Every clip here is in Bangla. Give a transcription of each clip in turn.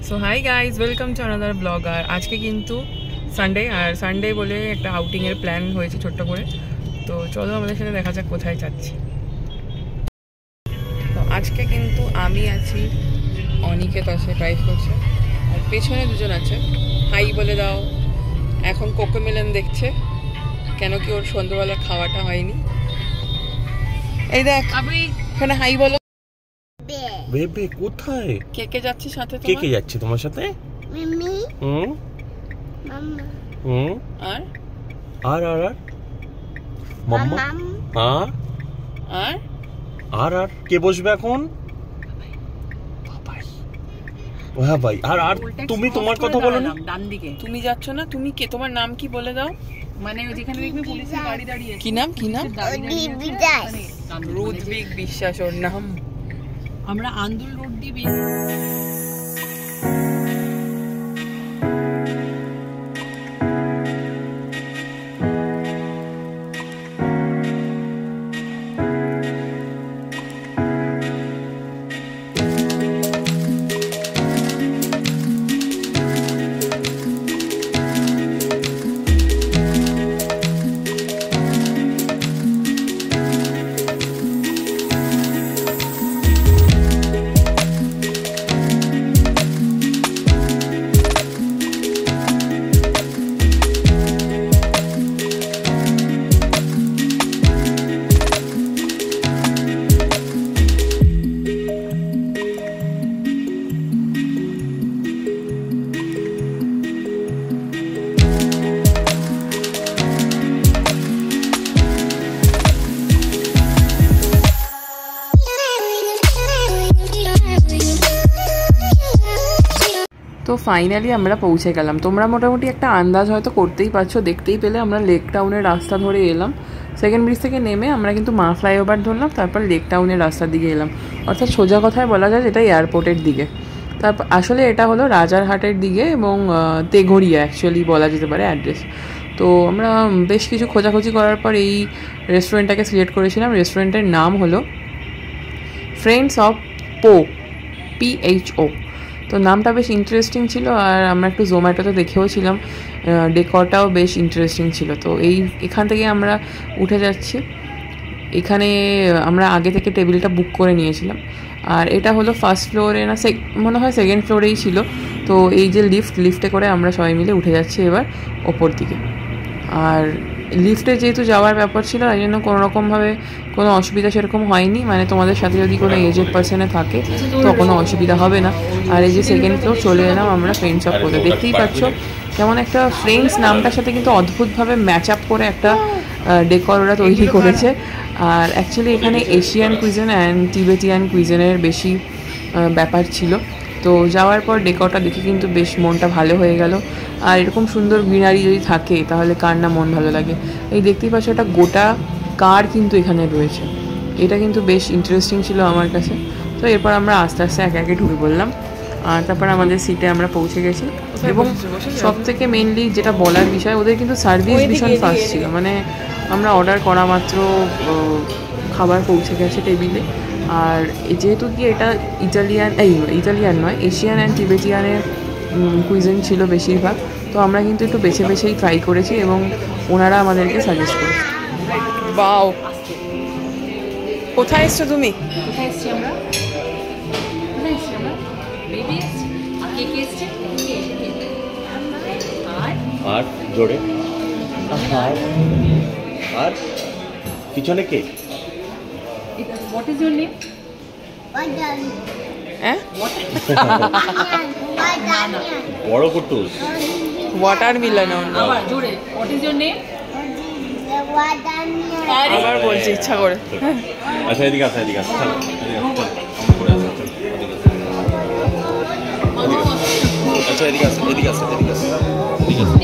So hi guys, welcome to another blog. আর আজকে কিন্তু সানডে, আর সানডে বলে একটা আউটিংয়ের প্ল্যান হয়েছে ছোট্ট করে। তো চলো আমাদের সাথে দেখা যাক কোথায় যাচ্ছি। তো আজকে কিন্তু আমি আছি, অনিকেত আছে, ড্রাইভ করছে, আর পেছনে দুজন আছে। হাই বলে দাও। এখন কোকোমেলন দেখছে, কেন কি ওর সন্ধ্যাবেলা খাওয়াটা হয়নি। এই দেখ, এখানে হাই বলো। বেবে কোথায়? কে কে যাচ্ছে সাথে? কে কে যাচ্ছে তোমার সাথে? মিমি, মাম্মা, আর আর আর আর মাম্মা, আর আর আর আর কে বসবে এখন? হ্যাঁ ভাই, আর আর তুমি তোমার কথা বলো না। ডান দিকে তুমি যাচ্ছ না? তুমি কে? তোমার নাম কি বলে দাও। মানে যেখানে দেখবি পুলিশের গাড়ি দাঁড়িয়ে আছে। কি নাম? কি নাম? রুদ্বিক বিশ্বাস ওর নাম। আমরা আন্দুল রোড দিয়ে তো ফাইনালি আমরা পৌঁছে গেলাম। তোমরা মোটামুটি একটা আন্দাজ হয়তো করতেই পারছো, দেখতেই পেলে। আমরা লেক টাউনের রাস্তা ধরে এলাম। সেকেন্ড ব্রিজ থেকে নেমে আমরা কিন্তু মা ফ্লাইওভার ধরলাম, তারপর লেক টাউনের রাস্তার দিকে এলাম। অর্থাৎ সোজা কথায় বলা যায় যেটা এয়ারপোর্টের দিকে। তারপর আসলে এটা হলো রাজারহাটের দিকে এবং তেঘরিয়া অ্যাকচুয়ালি বলা যেতে পারে অ্যাড্রেস। তো আমরা বেশ কিছু খোঁজাখুঁজি করার পর এই রেস্টুরেন্টটাকে সিলেক্ট করেছিলাম। রেস্টুরেন্টের নাম হলো ফ্রেন্ডস অফ PHO। তো নামটা বেশ ইন্টারেস্টিং ছিল, আর আমরা একটু জোম্যাটোতে দেখেও ছিলাম, ডেকরটাও বেশ ইন্টারেস্টিং ছিল। তো এখান থেকে আমরা উঠে যাচ্ছি। এখানে আমরা আগে থেকে টেবিলটা বুক করে নিয়েছিলাম। আর এটা হলো ফার্স্ট ফ্লোরে না, মনে হয় সেকেন্ড ফ্লোরেই ছিল। তো এই যে লিফটে করে আমরা সবাই মিলে উঠে যাচ্ছি এবার ওপর দিকে। আর লিফটে যেহেতু যাওয়ার ব্যাপার ছিল, তাই জন্য কোনোরকমভাবে কোনো অসুবিধা সেরকম হয়নি। মানে তোমাদের সাথে যদি কোনো এজেড পার্সনে থাকে তো কোনো অসুবিধা হবে না। আর এই যে সেকেন্ড ফ্লোর চলে এলাম আমরা ফ্রেন্ডস অফ করতে। দেখতেই পাচ্ছ কেমন একটা ফ্রেন্ডস নামটার সাথে কিন্তু অদ্ভুতভাবে ম্যাচ আপ করে একটা ডেকর ওরা তৈরি করেছে। আর অ্যাকচুয়ালি এখানে এশিয়ান কুইজিন অ্যান্ড টিবেটিয়ান কুইজিনের বেশি ব্যাপার ছিল। তো যাওয়ার পর ডেকরটা দেখে কিন্তু বেশ মনটা ভালো হয়ে গেল। আর এরকম সুন্দর গ্রিনারি যদি থাকে তাহলে কার না মন ভালো লাগে। এই দেখতেই পাচ্ছ একটা গোটা কার কিন্তু এখানে রয়েছে। এটা কিন্তু বেশ ইন্টারেস্টিং ছিল আমার কাছে। তো এরপর আমরা আস্তে আস্তে একে একে ঢুকে পড়লাম। আর তারপর আমাদের সিটে আমরা পৌঁছে গেছি। এবং সব থেকে মেনলি যেটা বলার বিষয়, ওদের কিন্তু সার্ভিস ভীষণ ফাস্ট ছিল। মানে আমরা অর্ডার করা মাত্র খাবার পৌঁছে গেছে টেবিলে। আর যেহেতু কি এটা ইটালিয়ান নয়, এশিয়ান অ্যান্ড টিবেটিয়ানের কুইজিন ছিল বেশিরভাগ। তো আমরা কিন্তু একটু বেছে বেছেই ট্রাই করেছি এবং ওনারা আমাদেরকে সাজেস্ট করেছে। বাও, কোথায় এসছো তুমি? কোথায় এসছি আমরা? বেবি এসছি। আর কে কে এসছে? আর জোরে আর পিছনে কে? What is your name? বড় কুটুস ওয়াটারমেলন। আবার জোরে, What is your name? আবার বলছি ইচ্ছা করে। আচ্ছা এদিকে আসো, এদিকে আসো, আচ্ছা এদিকে আসো, এদিকে আসো, এদিকে আসো, এদিকে আসো।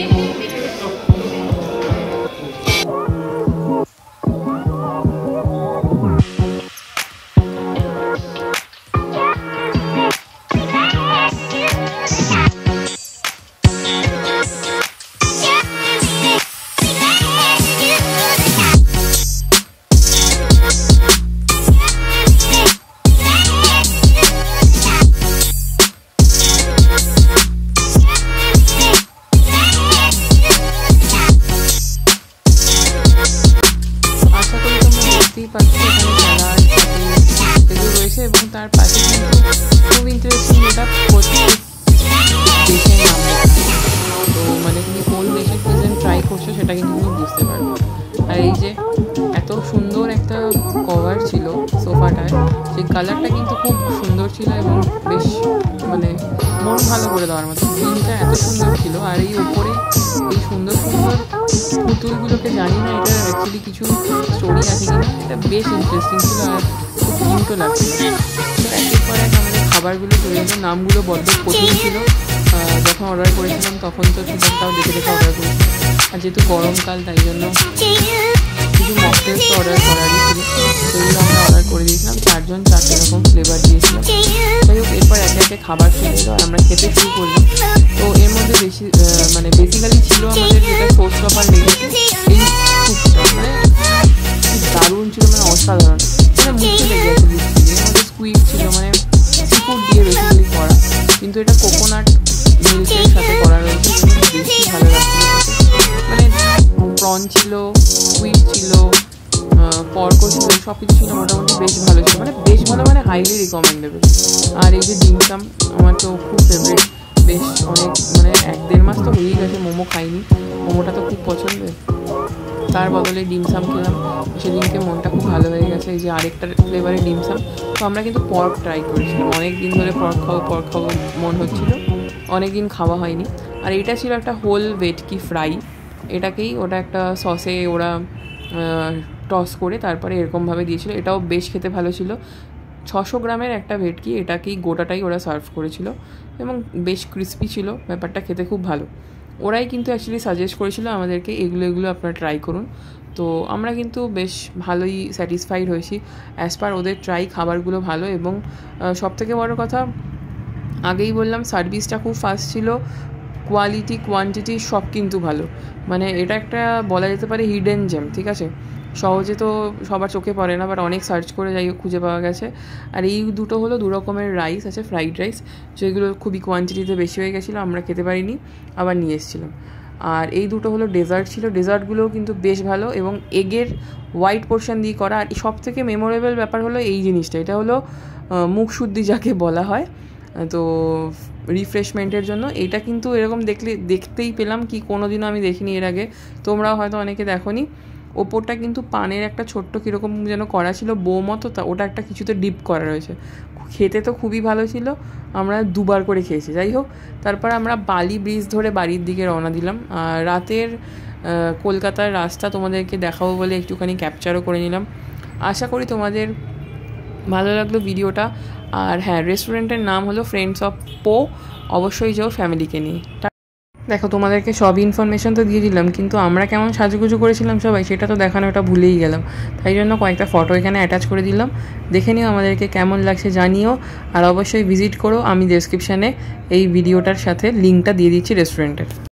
মন ভালো করে দেওয়ার মতো। দিনটা এত সুন্দর ছিল। আর এই ওপরে এই সুন্দর সুন্দর পুতুলগুলোকে জানি না এটা অ্যাকচুয়ালি কিছু স্টোরি আছে কিনা, এটা বেশ ইন্টারেস্টিং ছিল আর খুব কিউটও লাগছিল। তো একের পর এক আমাদের খাবারগুলো চলে এলো। নামগুলো বড্ড কঠিন ছিল, যখন অর্ডার করেছিলাম তখন তো ঠিকঠাকটাও দেখে দেখে অর্ডার করেছিলাম। আর যেহেতু গরমকাল তাই জন্য কিছু মকটেলস অর্ডার করারই ছিল, সেগুলো আমরা অর্ডার করে দিয়েছিলাম। 4 জন 4 রকম ফ্লেভার দিয়েছিলাম। যাই হোক, এরপর একে একে খাবার চলে এলো আর আমরা খেতে শুরু করলাম। তো এর মধ্যে বেশি মানে বেসিক্যালি ছিল আমাদের যেটা সোর্স অফার লেগেছে এই স্যুপটা, মানে খুব দারুণ ছিল, মানে অসাধারণ, মানে মুখে লেগে গেছে লিখছি। এর মধ্যে স্কুইড ছিল, মানে সিফুড দিয়ে বেসিক্যালি করা, কিন্তু এটা কোকোনাট মিল্কের সাথে করা রয়েছে, বেশি ভালো লাগছিল। মানে প্রন ছিল, স্কুইড ছিল, পর্কও ছিল, সব কিছু ছিল মোটামুটি বেশ ভালো ছিল, মানে বেশ ভালো, মানে হাইলি রিকমেন্ডেবল। আর এই যে ডিমসাম আমার তো খুব ফেভারিট, বেশ অনেক মানে 1-1.5 মাস তো হয়েই গেছে মোমো খাইনি। মোমোটা তো খুব পছন্দের, তার বদলে ডিমসাম খেলাম, সেদিনকে মনটা খুব ভালো হয়ে গেছে। এই যে আরেকটা ফ্লেভারের ডিমসাম। তো আমরা কিন্তু পর্ক ট্রাই করেছিলাম, অনেক দিন ধরে পর্ক খাবো মন হচ্ছিলো, অনেক দিন খাওয়া হয়নি। আর এটা ছিল একটা হোল ভেটকি ফ্রাই, এটাকেই ওটা একটা সসে ওরা টস করে তারপরে এরকমভাবে দিয়েছিল। এটাও বেশ খেতে ভালো ছিল। 600 গ্রামের একটা ভেটকি, এটাকেই গোটাটাই ওরা সার্ভ করেছিল এবং বেশ ক্রিস্পি ছিল, ব্যাপারটা খেতে খুব ভালো। ওরাই কিন্তু অ্যাকচুয়ালি সাজেস্ট করেছিল আমাদেরকে এগুলো আপনারা ট্রাই করুন। তো আমরা কিন্তু বেশ ভালোই স্যাটিসফাইড হয়েছি অ্যাজ পার ওদের ট্রাই। খাবারগুলো ভালো এবং সবথেকে বড় কথা, আগেই বললাম সার্ভিসটা খুব ফাস্ট ছিল, কোয়ালিটি কোয়ান্টিটি সব কিন্তু ভালো। মানে এটা একটা বলা যেতে পারে হিডেন জেম, ঠিক আছে? সহজে তো সবার চোখে পড়ে না, বাট অনেক সার্চ করে যাই হোক খুঁজে পাওয়া গেছে। আর এই দুটো হলো 2 রকমের রাইস আছে, ফ্রাইড রাইস, যেগুলো খুবই কোয়ান্টিটিতে বেশি হয়ে গেছিলো, আমরা খেতে পারিনি, আবার নিয়ে এসেছিলাম। আর এই দুটো হলো ডেজার্ট ছিল, ডেজার্টগুলোও কিন্তু বেশ ভালো এবং এগের হোয়াইট পোর্শন দিয়ে করা। আর সব থেকে মেমোরেবল ব্যাপার হলো এই জিনিসটা, এটা হলো মুখ শুদ্ধি যাকে বলা হয়, তো রিফ্রেশমেন্টের জন্য এটা কিন্তু এরকম দেখতেই পেলাম কি কোনোদিনও আমি দেখিনি এর আগে, তোমরাও হয়তো অনেকে দেখোনি। ওপরটা কিন্তু পানের একটা ছোট্ট কীরকম যেন করা ছিল বো মতো, তা ওটা একটা কিছুতে ডিপ করা রয়েছে। খেতে তো খুবই ভালো ছিল, আমরা 2 বার করে খেয়েছি। যাই হোক, তারপর আমরা বালি ব্রিজ ধরে বাড়ির দিকে রওনা দিলাম। আর রাতের কলকাতার রাস্তা তোমাদেরকে দেখাবো বলে একটুখানি ক্যাপচারও করে নিলাম। আশা করি তোমাদের ভালো লাগলো ভিডিওটা। আর হ্যাঁ, রেস্টুরেন্টের নাম হলো ফ্রেন্ডস অফ পো, অবশ্যই যাও ফ্যামিলিকে নিয়ে। দেখো, তোমাদেরকে সব ইনফরমেশন তো দিয়ে দিলাম, কিন্তু আমরা কেমন সাজুগুজু করেছিলাম সবাই সেটা তো দেখানো, ওটা ভুলেই গেলাম। তাই জন্য কয়েকটা ফটো এখানে অ্যাটাচ করে দিলাম, দেখে নিও আমাদেরকে কেমন লাগছে জানিও। আর অবশ্যই ভিজিট করো, আমি ডেসক্রিপশানে এই ভিডিওটার সাথে লিঙ্কটা দিয়ে দিচ্ছি রেস্টুরেন্টের।